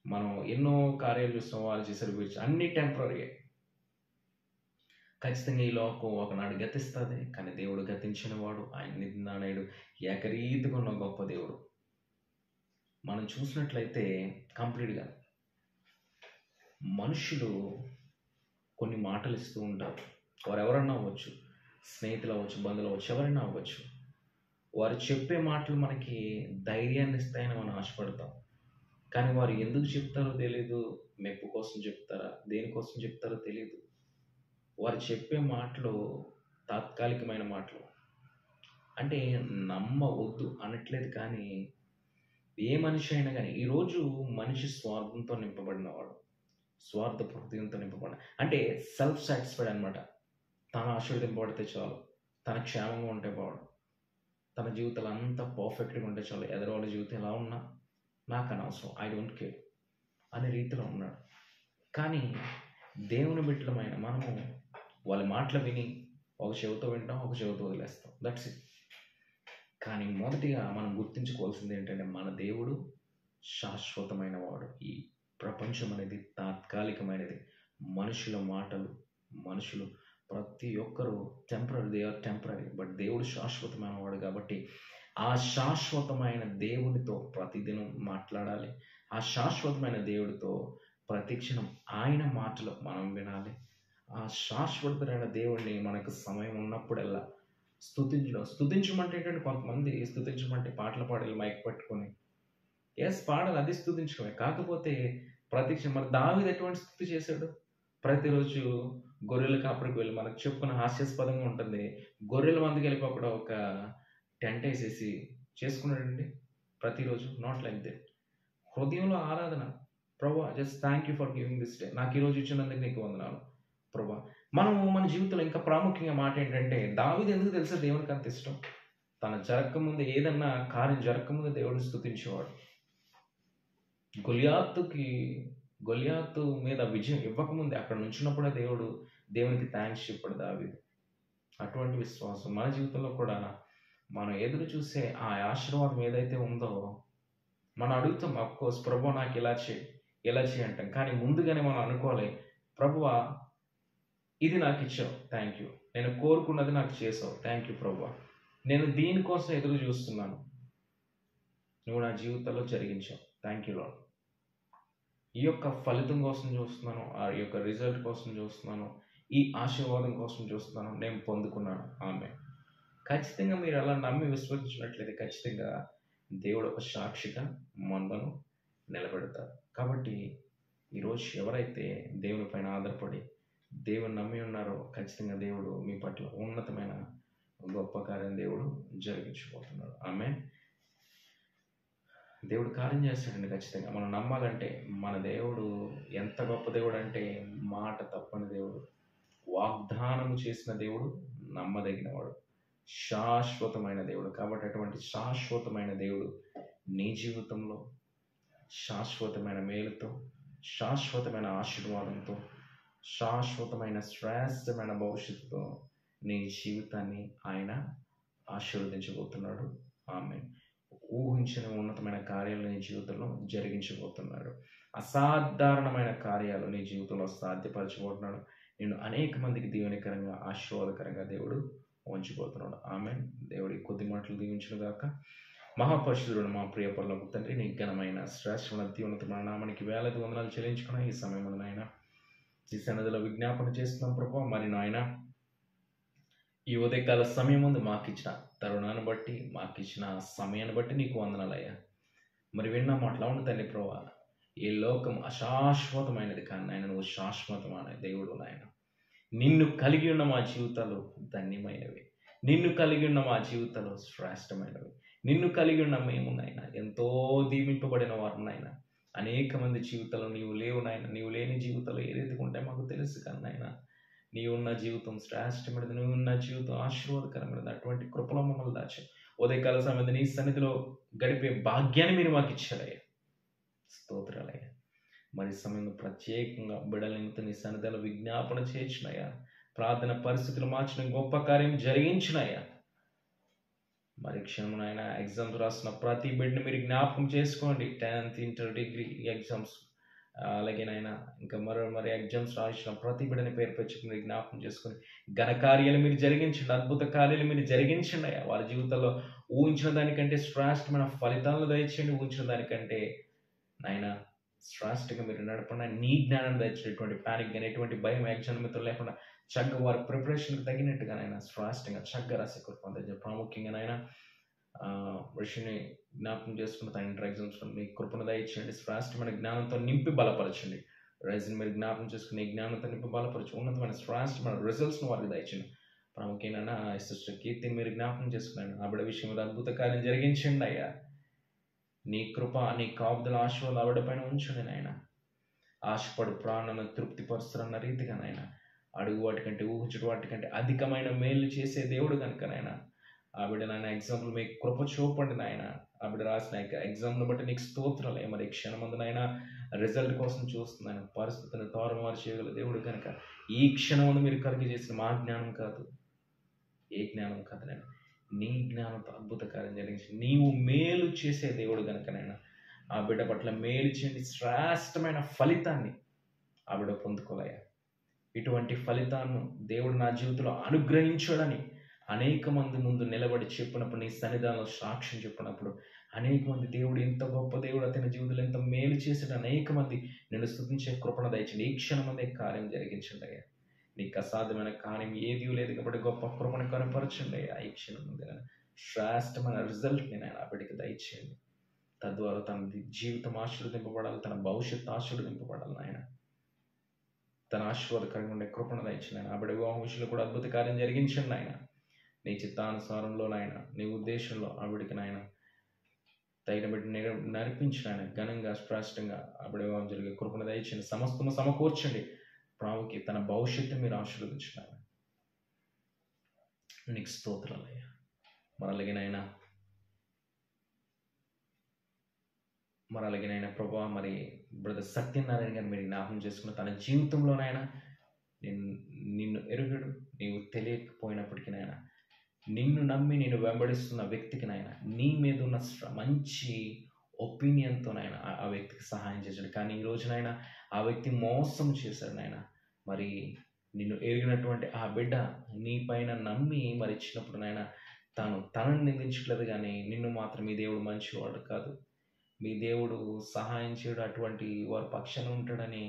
మనం ఎన్నో కార్యాలు చూస్తాం, వాళ్ళు చేసారు, వీళ్ళు అన్ని టెంపరీయే. ఖచ్చితంగా ఈ లోకం ఒకనాడు గతిస్తుంది, కానీ దేవుడు గతించిన వాడు, ఆయన నిందానేయుడు, ఏకరీతిగా ఉన్న గొప్ప దేవుడు. మనం చూసినట్లయితే కంప్లీట్గా మనుషులు కొన్ని మాటలు ఇస్తూ ఉంటారు. వారు ఎవరన్నా అవ్వచ్చు, స్నేహితులు అవ్వచ్చు, బంధువులు అవ్వచ్చు, ఎవరైనా అవ్వచ్చు. వారు చెప్పే మాటలు మనకి ధైర్యాన్ని ఇస్తాయని మనం ఆశపడతాం. కానీ వారు ఎందుకు చెప్తారో తెలియదు, మెప్పు కోసం చెప్తారా, దేనికోసం చెప్తారో తెలియదు. వారు చెప్పే మాటలు తాత్కాలికమైన మాటలు. అంటే నమ్మవద్దు అనట్లేదు, కానీ ఏ మనిషి అయినా కానీ ఈరోజు మనిషి స్వార్థంతో నింపబడినవాడు, స్వార్థ హృదయంతో నింపబడిన, అంటే సెల్ఫ్ సాటిస్ఫైడ్ అనమాట. తను ఆశీర్వదింపబడితే చాలు, తన క్షేమంగా ఉంటే బాడు, తన జీవితాలు అంతా పర్ఫెక్ట్గా ఉంటే చాలు, ఎదరవాళ్ళ జీవితం ఎలా ఉన్నా నాకు అనవసరం, ఐ డోంట్ కేర్ అనే రీతిలో ఉన్నాడు. కానీ దేవుని బిడ్డలమైన మనము వాళ్ళ మాటలు విని ఒక చెవితో వింటాం, ఒక చెవితో వదిలేస్తాం, దట్స్ ఇట్. కానీ మొదటిగా మనం గుర్తించుకోవాల్సింది ఏంటంటే మన దేవుడు శాశ్వతమైన వాడు. ఈ ప్రపంచం అనేది తాత్కాలికమైనది. మనుషుల మాటలు, మనుషులు ప్రతి ఒక్కరూ temporary, they are temporary. But దేవుడు శాశ్వతమైన వాడు కాబట్టి ఆ శాశ్వతమైన దేవునితో ప్రతిదినం మాట్లాడాలి. ఆ శాశ్వతమైన దేవుడితో ప్రతిక్షణం ఆయన మాటలు మనం వినాలి. ఆ శాశ్వతమైన దేవుడిని మనకు సమయం ఉన్నప్పుడల్లా స్తుతించమంటే ఏంటంటే, కొంతమంది స్తుతించమంటే పాటలు పాడాలి మైక్ పట్టుకొని. పాడాలి, అది స్తుతించడమే. కాకపోతే ప్రతిక్షణం మరి దావీదు ఎటువంటి స్తుతి చేశాడు? ప్రతిరోజు గొర్రెల కాపరికి వెళ్ళి, మనకు చెప్పుకున్న హాస్యాస్పదంగా ఉంటుంది, గొర్రెల మందికి వెళ్ళి అక్కడ ఒక టెంట్ వేసేసి చేసుకున్నాడండి ప్రతిరోజు. Not like that. హృదయంలో ఆరాధన, ప్రభా just thank you for giving this day, నాకు ఈరోజు ఇచ్చినందుకు నీకు వందనాలు ప్రభా. మనము మన జీవితంలో ఇంకా ప్రాముఖ్యంగా మాట ఏంటంటే, దావీదు ఎందుకు తెలుసా దేవునికి అంత ఇష్టం? తన జరగకముందు, ఏదన్నా కార్యం జరగకముందు దేవుడిని స్తుతించేవాడు. గొలియాతు మీద విజయం ఇవ్వకముందే అక్కడ నుంచినప్పుడే దేవునికి థ్యాంక్స్ చెప్పాడు దావీదు. అటువంటి విశ్వాసం మన జీవితంలో కూడా మనం ఎదురు చూసే ఆ ఆశీర్వాదం ఏదైతే ఉందో మనం అడుగుతాం, అఫ్కోర్స్ ప్రభు నాకు ఇలా చేయి ఇలా చేయి అంటాం. కానీ ముందుగానే మనం అనుకోవాలి, ప్రభువా ఇది నాకు ఇచ్చావు, థ్యాంక్ యూ. నేను కోరుకున్నది నాకు చేసావు, థ్యాంక్ యూ ప్రభువా. నేను దీనికోసం ఎదురు చూస్తున్నాను, నువ్వు నా జీవితంలో జరిగించావు, థ్యాంక్ యూ లార్డ్. ఈ యొక్క ఫలితం కోసం చూస్తున్నాను, ఆ యొక్క రిజల్ట్ కోసం చూస్తున్నాను, ఈ ఆశీర్వాదం కోసం చూస్తున్నాను, నేను పొందుకున్నాను. ఆమె ఖచ్చితంగా మీరు అలా నమ్మి విశ్వసించినట్లయితే ఖచ్చితంగా దేవుడు ఒక సాక్షిగా మనలను నిలబెడతారు. కాబట్టి ఈరోజు ఎవరైతే దేవుని పైన ఆధారపడి దేవుని నమ్మి ఉన్నారో ఖచ్చితంగా దేవుడు మీ పట్ల ఉన్నతమైన గొప్ప కార్యం దేవుడు జరిగించబోతున్నాడు. ఆమె దేవుడు కార్యం చేస్తాడండి. ఖచ్చితంగా మనం నమ్మాలంటే మన దేవుడు ఎంత గొప్ప దేవుడు అంటే మాట తప్పని దేవుడు, వాగ్దానము చేసిన దేవుడు, నమ్మదగినవాడు, శాశ్వతమైన దేవుడు. కాబట్టి అటువంటి శాశ్వతమైన దేవుడు నీ జీవితంలో శాశ్వతమైన మేలుతో, శాశ్వతమైన ఆశీర్వాదంతో, శాశ్వతమైన శ్రేష్టమైన భవిష్యత్తుతో నీ జీవితాన్ని ఆయన ఆశీర్వదించబోతున్నాడు. ఆమె ఊహించిన ఉన్నతమైన కార్యాలు నీ జీవితంలో జరిగించబోతున్నాడు. అసాధారణమైన కార్యాలు నీ జీవితంలో సాధ్యపరచబోతున్నాడు. నేను అనేక మందికి దీవెనకరంగా ఆశీర్వాదకరంగా దేవుడు ఉంచిపోతున్నాడు. ఆమె దేవుడి కొద్ది మాటలు దీవించును గాక. మహాపరిశుద్ధుడు మా ప్రియ పరలోకపు తండ్రి, నీ ఘనమైన శ్రేష్టమైన దీవెనతమైన నామానికి వేలాది వందనాలు చెల్లించుకున్నా. ఈ సమయంలో నాయన ఈ సన్నిధిలో విజ్ఞాపన చేస్తున్నాం ప్రభు. మరి నాయన ఈ ఉదయకాల సమయం ముందు మాకు ఇచ్చిన తరుణాన్ని బట్టి, మాకు ఇచ్చిన సమయాన్ని బట్టి నీకు వందనాలయ్యా. మరి విన్నా మాటలా ఉండు తండ్రి ప్రభా. ఈ లోకం అశాశ్వతమైనది కానీ నాయన నువ్వు శాశ్వతమైన దేవుడు నాయన. నిన్ను కలిగి ఉన్న మా జీవితాలు ధన్యమైనవి, నిన్ను కలిగి ఉన్న మా జీవితాలు శ్రేష్టమైనవి, నిన్ను కలిగి ఉన్న మేము నాయన ఎంతో దీవింపబడిన వారు నాయన. అనేక మంది జీవితాలు నీవు లేవు నాయన. నీవు లేని జీవితాలు ఏ రీతిగా ఉంటాయి మాకు తెలుసు కానీ నాయన నీవున్న జీవితం శ్రేష్టమైనది, నువ్వు ఉన్న జీవితం ఆశీర్వాదకరమైనది. అటువంటి కృపలో మమ్మల్ని దాచి ఉదయకాల సమయంలో నీ సన్నిధిలో గడిపే భాగ్యాన్ని మీరు మాకు ఇచ్చారయ్యా. స్తోత్రాలయ్యా. మరి సమయంలో ప్రత్యేకంగా బిడ్డల నిమిత్తం నీ సన్నిధిలో విజ్ఞాపన చేర్చినయ్యా. ప్రార్థన పరిస్థితులు మార్చిన గొప్ప కార్యం జరిగించినయ్యా. మరి క్షణమునైనా ఎగ్జామ్స్ రాస్తున్న ప్రతి బిడ్డని మీరు జ్ఞాపకం చేసుకోండి. 10th ఇంటర్ డిగ్రీ ఎగ్జామ్స్ అలాగేనైనా ఇంకా మరి ఎగ్జామ్స్ రాసిన ప్రతి బిడ్డని పేరు పెంచుకుని జ్ఞాపకం చేసుకుని ఘనకార్యాలు మీరు జరిగించండి, అద్భుత కార్యాలు మీరు జరిగించండి అయ్యా. వారి జీవితంలో ఊహించిన దానికంటే శ్రేష్టమైన ఫలితాలను దయచేయండి. ఊహించిన దానికంటే నాయన శ్రేష్టంగా మీరు నడపండి. నీ జ్ఞానం దయచేటువంటి ప్యానిక్ కానీ ఎటువంటి భయం ఎగ్జామ్ మిత్రులు లేకుండా చక్కగా వారి ప్రిపరేషన్కి తగినట్టుగా నాయన శ్రేష్టంగా చక్కగా రాసే కృప. ప్రాముఖ్యంగా నాయన విషయాన్ని జ్ఞాపకం చేసుకున్న తన ఇంటర్ ఎగ్జామ్స్లో మీ కృపను దయచేయండి. శ్రేష్టమైన జ్ఞానంతో నింపి బలపరచండి. రైజ్ని మీరు జ్ఞాపకం చేసుకుని జ్ఞానంతో నింపి బలపరచు. ఉన్నతమైన శ్రేష్టమైన రిజల్ట్స్ను వారికి దయచేయండి. ప్రాముఖ్యంగా సిస్టర్ కీర్తిని మీరు జ్ఞాపకం చేసుకున్నాను. ఆవిడ విషయంలో అద్భుత కార్యం జరిగించండి అయ్యా. నీ కృప, నీ కాపుదల ఆశీర్వాదం ఆవిడ పైన ఉంచండి నాయన. ఆశపడు ప్రాణాలను తృప్తిపరుస్తున్న రీతిగా నాయన అడుగు వాటికంటే ఊహించడు వాటికంటే అధికమైన మేలు చేసే దేవుడు కనుక నాయన ఆవిడ నాయన ఎగ్జాంపుల్ మీకు కృప చూపండి నాయన. ఆవిడ రాసిన ఎగ్జామ్ను బట్టి నీకు స్తోత్రాలే. మరి క్షణమందు నాయన రిజల్ట్ కోసం చూస్తున్నాను. పరిస్థితిని తారుమారు చేయగల దేవుడు కనుక ఈ క్షణమును మీరు కలిగి చేసిన మా జ్ఞానం కాదు, ఏ జ్ఞానం కాదు నాయన, నీ జ్ఞానంతో అద్భుత కార్యం జరిగించి నీవు మేలు చేసే దేవుడు కనుకనైనా ఆ బిడ్డ పట్ల మేలు చేయండి. శ్రేష్టమైన ఫలితాన్ని ఆవిడ పొందుకోలయ్యా. ఇటువంటి ఫలితాన్ని దేవుడు నా జీవితంలో అనుగ్రహించాడని అనేక మంది ముందు నిలబడి చెప్పినప్పుడు, నీ సన్నిధానంలో సాక్ష్యం చెప్పినప్పుడు అనేక మంది దేవుడు ఎంత గొప్ప దేవుడు, అతని జీవితంలో ఎంత మేలు చేసిన అనేక మంది నేను స్తుతించే కృపణ దయచండి. ఈ క్షణం మంది కార్యం జరిగించండి అయ్యా. నీకు అసాధ్యమైన కార్యం ఏదీ లేదు కాబట్టి గొప్ప కృపను కనపరచండి అయ్యా. ఈ క్షణం ముందు శ్రేష్టమైన రిజల్ట్ని నేను ఆ బిడ్డకి దయచేయండి. తద్వారా తన జీవితం ఆశీర్వదింపబడాలి, తన భవిష్యత్తు ఆశీర్వదింపబడాలి నాయన. తన ఆశీర్వాదకరంగా ఉండే కృపను దయచండి ఆయన. ఆ బిడ్డ వివాహ విషయంలో కూడా అద్భుత కార్యం జరిగించండి ఆయన. నీ చిత్తానుసారంలో నాయన, నీ ఉద్దేశంలో ఆవిడికి నాయన తగిన బిడ్డ నడిపించిన ఆయన ఘనంగా స్పష్టంగా ఆవిడ వివాహం జరిగే కృపను దయచండి. సమస్తము సమకూర్చండి. ప్రాముఖ్య తన భవిష్యత్తు మీరు ఆశీర్వదించినారు. నీకు స్తోత్రాలయ్యా. మరలాగినైనా ప్రభా, మరి బ్రదర్ సత్యనారాయణ గారిని మీరు జ్ఞాపకం చేసుకున్న తన జీవితంలోనైనా నిన్ను ఎరుగడు, నీవు తెలియకపోయినప్పటికీ నాయన నిన్ను నమ్మి నేను వెంబడిస్తున్న వ్యక్తికి నాయన నీ మీద ఉన్న మంచి ఒపీనియన్తో నాయన ఆ వ్యక్తికి సహాయం చేశాడు. కానీ ఈ రోజునైనా ఆ వ్యక్తి మోసం చేశాడు నాయన. మరి నిన్ను ఎరిగినటువంటి ఆ బిడ్డ నీ పైన నమ్మి మరి ఇచ్చినప్పుడు నాయన తనని నిందించట్లేదు, కానీ నిన్ను మాత్రం మీ దేవుడు మంచివాడు కాదు, మీ దేవుడు సహాయం చేయడు, అటువంటి వారి పక్షాన ఉంటాడని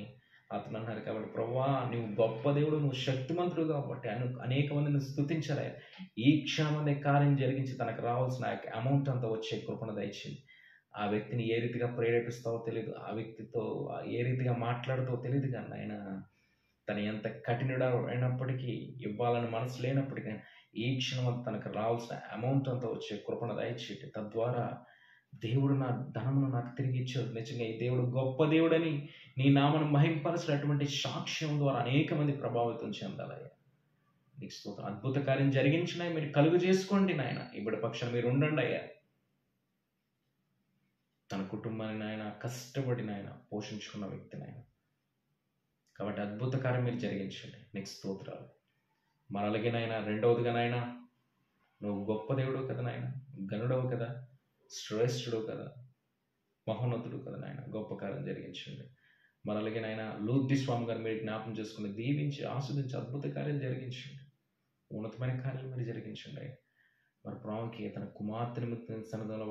అతను అన్నారు. కాబట్టి ప్రభువా, నువ్వు గొప్ప దేవుడు, నువ్వు శక్తిమంతుడు కాబట్టి అనేక మందిని స్తుతించాలి. ఈ క్షణమనే కార్యం జరిగించి తనకు రావాల్సిన అమౌంట్ అంతా వచ్చే కృపణ దయచేయండి. ఆ వ్యక్తిని ఏ రీతిగా ప్రేరేపిస్తావో తెలియదు, ఆ వ్యక్తితో ఏ రీతిగా మాట్లాడుతావో తెలియదు, కానీ ఆయన తను ఎంత కఠినుడు అయినప్పటికీ, ఇవ్వాలని మనసు లేనప్పటికీ ఈ క్షణం తనకు రావాల్సిన అమౌంట్ అంతా వచ్చే కృపణ దయచేయండి. తద్వారా దేవుడు నా ధనమును నాకు తిరిగి ఇచ్చాడు, నిజంగా ఈ దేవుడు గొప్ప దేవుడని నీ నామను మహింపరచినటువంటి సాక్ష్యం ద్వారా అనేక మంది ప్రభావితం చెందాలయ్యా. నీకు స్తోత్రం. అద్భుత కార్యం జరిగించిన మీరు కలుగు చేసుకోండి నాయన. ఇప్పుడు పక్షాన మీరు ఉండండి అయ్యా. తన కుటుంబాన్ని ఆయన కష్టపడి నాయన పోషించుకున్న వ్యక్తి నాయన. కాబట్టి అద్భుత కార్యం మీరు జరిగించండి. నీకు స్తోత్రాలు. మరి అలాగే నాయన రెండవదిగా నాయన, నువ్వు గొప్ప దేవుడు కదా నాయన, గనుడవు కదా, శ్రేష్ఠుడు కదా, మహోన్నతుడు కదా నాయన. గొప్ప కార్యం జరిగించండి. మరి అలాగే నాయన లూద్ది స్వామి గారు మీరు జ్ఞాపం చేసుకుని దీవించి ఆస్వాదించి అద్భుత కార్యం జరిగించండి. ఉన్నతమైన కార్యాలు మీరు జరిగించండి. మరి ప్రాముఖ్య తన కుమార్తె నిమిత్తం సన్నిధిలో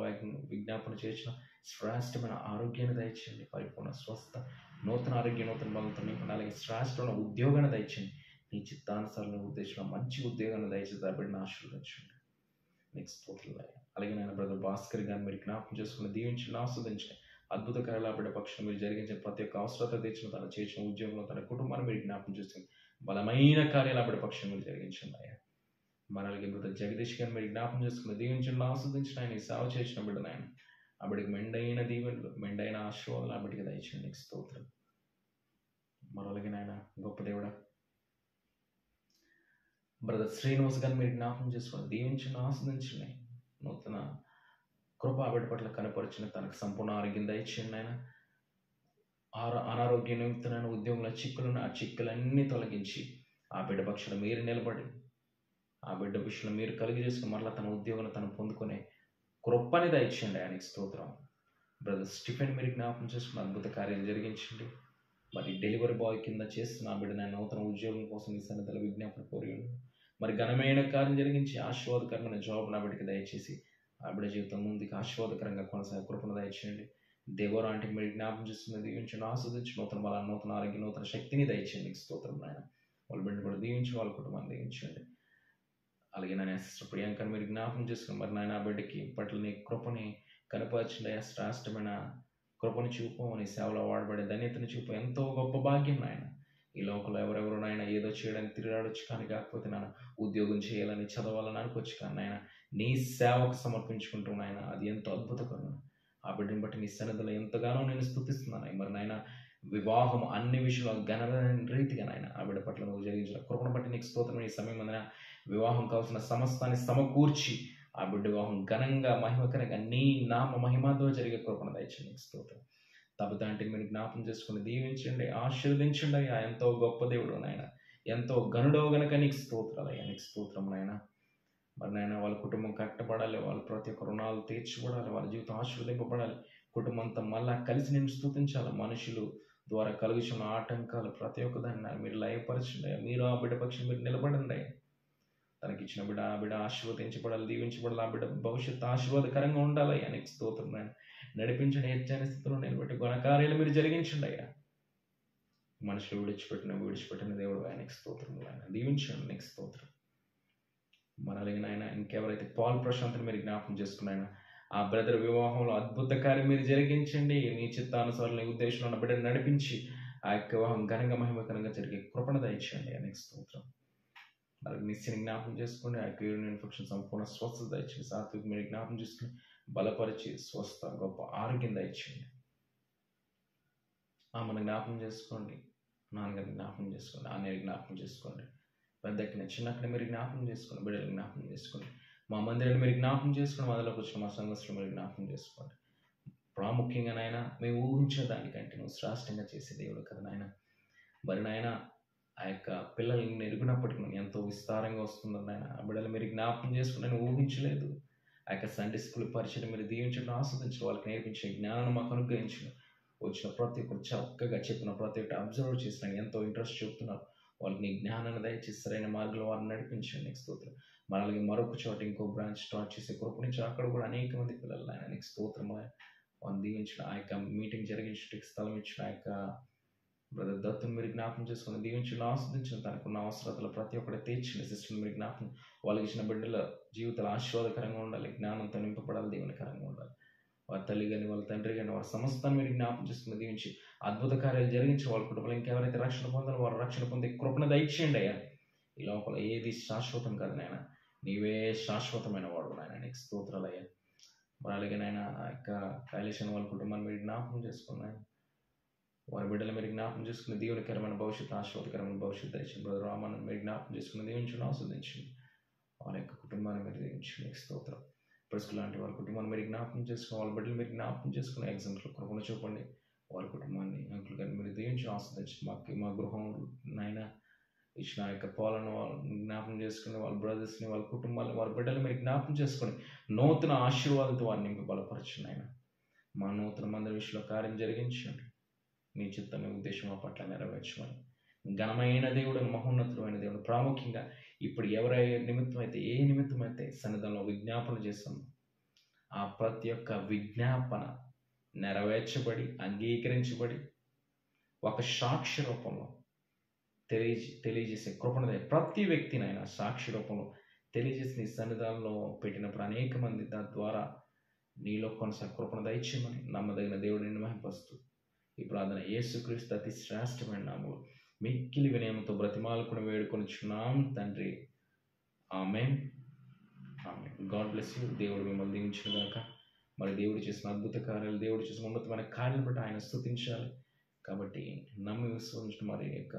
విజ్ఞాపన చేసిన శ్రేష్టమైన ఆరోగ్యాన్ని దయచేయండి, పరిపూర్ణ స్వస్థ, నూతన ఆరోగ్య, నూతన బలంతో నింపండి. అలాగే శ్రేష్టమైన ఉద్యోగాన్ని దయచేయండి. నీ చిత్తానుసారమైన ఉద్దేశంలో మంచి ఉద్యోగాన్ని దయచేసి ఆ బిడ్డను ఆశీర్వదించండి. నెక్స్ట్ స్తోత్రాలు. అలాగే నేను బ్రదర్ భాస్కర్ గారిని మీరు జ్ఞాపకం చేసుకుని దీవించండి, ఆస్వాదించండి. అద్భుత కార్యాలు ఆ బిడ్డ పక్షం మీరు జరిగించిన ప్రతి ఒక్క అవసరత తెచ్చిన తను చేసిన ఉద్యోగంలో తన కుటుంబాన్ని మీరు జ్ఞాపకం చేసుకుని బలమైన కార్యాలు ఆ బిడ్డ పక్షం మీరు జరిగించండి అయ్యా. మన అలాగే బ్రదర్ జగదీష్ గారిని మీరు జ్ఞాపకం చేసుకుని దీవించండి, ఆస్వాదించిన ఆయన సేవ చేసిన బిడ్డను ఆయన ఆ బిడ్డకి మెండైన దీవెనలు, మెండైన ఆశీర్వాదాలు ఆ బిడ్డకి దయచేయండి. నీకు స్తోత్రం. మరొకటి నాయన గొప్ప దేవుడా, బ్రదర్ శ్రీనివాస్ గారిని మీరు జ్ఞాపకం చేసుకుని దీవించండి, ఆస్వాదించండి. నూతన కృప ఆ బిడ్డ పట్ల కనపరిచిన తనకు సంపూర్ణ ఆరోగ్యం దయచేయండి ఆయన. అనారోగ్య నిమిత్తమైన ఉద్యోగంలో చిక్కులను ఆ చిక్కులన్నీ తొలగించి ఆ బిడ్డ పక్షాన మీరు నిలబడి ఆ బిడ్డ విషయంలో మీరు కలిగి చేసుకుని మరలా తన ఉద్యోగం తను పొందుకునే కృపని దయచేయండి. ఆయనకి స్తోత్రం. బ్రదర్ స్టిఫెన్ మీరు జ్ఞాపకం చేసుకుని అద్భుత కార్యాలు జరిగించండి. మరి డెలివరీ బాయ్ కింద చేస్తున్న ఆ బిడ్డ నేను నూతన ఉద్యోగం కోసం ఈ సన్నిధిలో విజ్ఞాపన కోరి మరి ఘనమైన కార్యం జరిగించి ఆశీర్వాదకరమైన జాబ్ నా బిడ్డకి దయచేసి ఆ బిడ్డ జీవితం ముందుకు ఆశీర్వాదకరంగా కొనసాగే కృపను దయచేయండి. దేవరా అంటే మీరు జ్ఞాపకం చేస్తున్నది దీవించండి, ఆస్వాదించి నూతన బలాన్ని, నూతన ఆరోగ్య, నూతన శక్తిని దయచేయండి. స్తోత్రం నాయన. వాళ్ళ బిడ్డను కూడా దీవించి వాళ్ళ కుటుంబాన్ని దీవించండి. అలాగే నాయన సిస్టర్ ప్రియాంకను మీరు జ్ఞాపకం చేసుకుని మరి నాయన ఆ బిడ్డకి పట్ల నీ కృపని కనపరచండి. శ్రేష్టమైన కృపను చూపు, నీ సేవలో వాడబడే ధన్యతను చూపు. ఎంతో గొప్ప భాగ్యం నాయన. ఈ లోకంలో ఎవరెవరు నాయన ఏదో చేయడానికి తిరిగాడొచ్చు, కానీ కాకపోతే నాన్న ఉద్యోగం చేయాలని, చదవాలని అనుకోవచ్చు, కానీ నాయన నీ సేవకు సమర్పించుకుంటూ నాయన అది ఎంతో అద్భుతకరం. ఆ బిడ్డని బట్టి నీ సన్నిధిలో ఎంతగానో నేను స్తుతిస్తున్నాను. మరి నాయన వివాహం అన్ని విషయంలో ఘనమైన రీతిగా నాయన ఆ బిడ్డ పట్ల నువ్వు జరిగించిన కృపను బట్టి నీకు స్తోత్రం. ఈ సమయం అందిన వివాహం కావాల్సిన సమస్తాన్ని సమకూర్చి ఆ బిడ్డ వివాహం ఘనంగా, మహిమకరంగా నీ నామ మహిమతో జరిగే కృపను దయచేయండి. నీకు స్తోత్రం. తబదాంటిని మీరు జ్ఞాపకం చేసుకుని దీవించండి, ఆశీర్వదించండి అయ్యా. ఎంతో గొప్ప దేవుడు నాయన, ఎంతో గనుడో గనక నీకు స్తోత్రాలు అయ్యా. నీకు స్తోత్రం నాయన. మరి నాయన వాళ్ళ కుటుంబం కట్టబడాలి, వాళ్ళు ప్రతి ఒక్క రుణాలు తీర్చబడాలి, వాళ్ళ జీవితం ఆశీర్వదింపబడాలి, కుటుంబం అంతా మళ్ళా కలిసి నేను స్తుతించాలి. మనుషులు ద్వారా కలుగుతున్న ఆటంకాలు ప్రతి ఒక్క దాన్ని మీరు లయపరచండి. మీరు ఆ బిడ్డ పక్షం మీరు నిలబడండి. తనకిచ్చిన బిడ్డ ఆ బిడ్డ ఆశీర్వదించబడాలి, దీవించబడాలి, ఆ బిడ్డ భవిష్యత్తు ఆశీర్వాదకరంగా ఉండాలి అయ్యా. నీకు స్తోత్రం నాయన. నడిపించండి, హెచ్చని స్థితిలో నిలబెట్టి గుణకార్యాలు మీరు జరిగించండి అయ్యా. మనుషులు విడిచిపెట్టిన దేవుడు ఆయనకి స్తోత్రం. ఆయన దీవించండి. నీకు స్తోత్రం. మన అలాగే ఆయన ఇంకెవరైతే పాల్ ప్రశాంత్ని మీరు జ్ఞాపకం చేసుకున్నాయన ఆ బ్రదర్ వివాహంలో అద్భుత కార్యం మీరు జరిగించండి. మీ చిత్తానుసారం నీ ఉద్దేశంలో ఉన్న బిడ్డను నడిపించి ఆ యొక్క వివాహం ఘనంగా, మహిమకరంగా జరిగే కృపణ దయచేయండి. ఆయనకి స్తోత్రం. మరి నిశ్చయం జ్ఞాపకం చేసుకోండి. ఆ యూరిన్ ఇన్ఫెక్షన్ సంపూర్ణ స్వస్థత దయచేయండి. సాత్విక మీరు జ్ఞాపకం చేసుకుని బలపరిచి స్వస్థ గొప్ప ఆరోగ్యం దయచేయండి. మన జ్ఞాపకం చేసుకోండి, నాన్నగారిని జ్ఞాపకం చేసుకోండి, ఆన్నయ్య జ్ఞాపకం చేసుకోండి, పెద్దకి చిన్నక్కని మీరు జ్ఞాపకం చేసుకోండి, బిడ్డలు జ్ఞాపకం చేసుకోండి, మా మందిరాన్ని మీరు జ్ఞాపకం చేసుకుని మొదలకు వచ్చిన మా సంఘస్థులు మీరు జ్ఞాపకం చేసుకోండి. ప్రాముఖ్యంగా నాయన మేము ఊహించిన దానికంటే నువ్వు శ్రేష్టంగా చేసే దేవుడు కదా నాయన. మరి నాయన ఆ యొక్క పిల్లల్ని ఎరుగునప్పటికీ ఎంతో విస్తారంగా వస్తుందని నాయన ఆ బిడ్డలు మీరు జ్ఞాపకం చేసుకుని నేను ఊహించలేదు. ఆ యొక్క సండే స్కూల్ పరిచయం మీరు దీవించడం ఆస్వాదించడం, వాళ్ళకి నేర్పించే జ్ఞానాన్ని మాకు అనుగ్రహించడం, వచ్చిన ప్రతి ఒక్కరు చక్కగా చెప్పిన ప్రతి ఒక్కటి అబ్జర్వ్ చేసిన ఎంతో ఇంట్రెస్ట్ చూపుతున్నారు. వాళ్ళకి నీ జ్ఞానాన్ని దయచేసి సరైన మార్గంలో వారిని నడిపించండి. నీకు స్తోత్రం. అలాగే మరొక చోట ఇంకో బ్రాంచ్ స్టార్ట్ చేసే కృపణించి అక్కడ కూడా అనేక మంది పిల్లలు ఆయన నీకు స్తోత్రం. వాళ్ళని దీవించిన ఆ యొక్క మీటింగ్ జరిగించడానికి స్థలం ఇచ్చిన ఆ యొక్క బ్రదర్ దత్తుని మీరు జ్ఞాపకం చేసుకుని దీవించడం ఆస్వాదించిన తనకున్న అవసరతలు ప్రతి ఒక్కటి తీర్చిన సిస్టర్ని మీరు జ్ఞాపకం, వాళ్ళకి ఇచ్చిన బిడ్డల జీవితాలు ఆశీర్వాదకరంగా ఉండాలి, జ్ఞానంతో నింపబడాలి, దీవెనకరంగా ఉండాలి. వారి తల్లి కానీ వాళ్ళ తండ్రి కానీ వారి సమస్తాన్ని మీరు జ్ఞాపకం చేసుకుని దీవించి అద్భుత కార్యాలు జరిగించి వాళ్ళ కుటుంబంలో ఇంకెవరైతే రక్షణ పొందాలో వారు రక్షణ పొందే కృపణ దయచేయండి అయ్యా. ఈ లోపల ఏది శాశ్వతం కాదు నాయన, నీవే శాశ్వతమైన వాడు నాయన. నీకు స్తోత్రాలు అయ్యా. మరి అలాగే నాయన ఆ యొక్క కైలేషన్ వాళ్ళ కుటుంబాన్ని మీరు జ్ఞాపకం చేసుకున్నాను, వారి బిడ్డలు మీరు జ్ఞాపకం చేసుకుని దీవెనకరమైన భవిష్యత్తు, ఆశీర్వాదకరమైన భవిష్యత్తు దయచేయండి. బ్రదర్ రామాన్ని మీరు జ్ఞాపకం చేసుకుని దీవించండి, ఆస్వాదించండి. వారి యొక్క కుటుంబాన్ని మీరు దీవించండి. నీకు స్తోత్రం. ప్రస్తుతం లాంటి వారి కుటుంబాన్ని మీరు జ్ఞాపకం చేసుకుని వాళ్ళ బిడ్డలు మీరు జ్ఞాపకం చేసుకుని ఎగ్జామ్స్లో కృపణ చూపండి. వారి కుటుంబాన్ని అంకుల్ గారిని మీరు దీవించి ఆస్వాదించండి. మా గృహం నాయన ఇచ్చిన ఆ యొక్క పాలను జ్ఞాపకం చేసుకుని వాళ్ళ బ్రదర్స్ని, వాళ్ళ కుటుంబాన్ని, వారి బిడ్డలు మీరు జ్ఞాపకం చేసుకొని నూతన ఆశీర్వాదంతో వారిని మీకు బలపరచండి ఆయన. మా నూతన మందిర విషయంలో కార్యం జరిగించండి. మీ చిత్తం, మీ ఉద్దేశం మా పట్ల నెరవేర్చమని ఘనమైన దేవుడు, మహోన్నతుడైన దేవుడు, ప్రాముఖ్యంగా ఇప్పుడు ఎవరై నిమిత్తం అయితే ఏ నిమిత్తం అయితే సన్నిధానంలో విజ్ఞాపన చేస్తామో ఆ ప్రతి ఒక్క విజ్ఞాపన నెరవేర్చబడి అంగీకరించబడి ఒక సాక్షి రూపంలో తెలియజేసే కృపణ ప్రతి వ్యక్తినైనా సాక్షి రూపంలో తెలియజేసి నీ సన్నిధానంలో పెట్టినప్పుడు అనేక మంది దాని ద్వారా నీలో కొనసాగి కృపణ దయచేయమని నమ్మదగిన దేవుడు నిన్ను మహింపరుస్తూ ఈ ప్రార్థన యేసుక్రీస్తు అతి శ్రేష్టమైన నామములో మిక్కిలి వినయముతో బ్రతిమాలుకుని వేడుకొనిచున్నాం తండ్రి. ఆమేన్. ఆమేన్. God bless you. దేవుడు మిమ్మల్ని దీవించును గాక. మరి దేవుడు చేసిన అద్భుత కార్యాలు, దేవుడు చేసిన ఉన్నతమైన కార్యాలను బట్టి ఆయన స్తుతించాలి. కాబట్టి నమ్మి విశ్వసించిన మరి యొక్క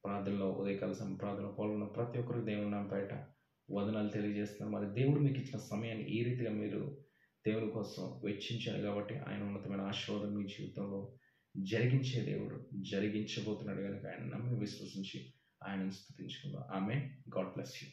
ప్రార్థనలో, ఉదయకాల ప్రార్థనలో పాల్గొన్న ప్రతి ఒక్కరు దేవుని నామం పేరట వందనాలు తెలియజేస్తున్నారు. మరి దేవుడు మీకు ఇచ్చిన సమయాన్ని ఈ రీతిగా మీరు దేవుని కోసం వెచ్చించారు కాబట్టి ఆయన ఉన్నతమైన ఆశీర్వాదం మీ జీవితంలో జరిగించే దేవుడు జరిగించబోతున్నాడు కనుక ఆయన నమ్మి విశ్వసించి ఆయనను స్తుతించుకుందాం. ఆమేన్. God bless you.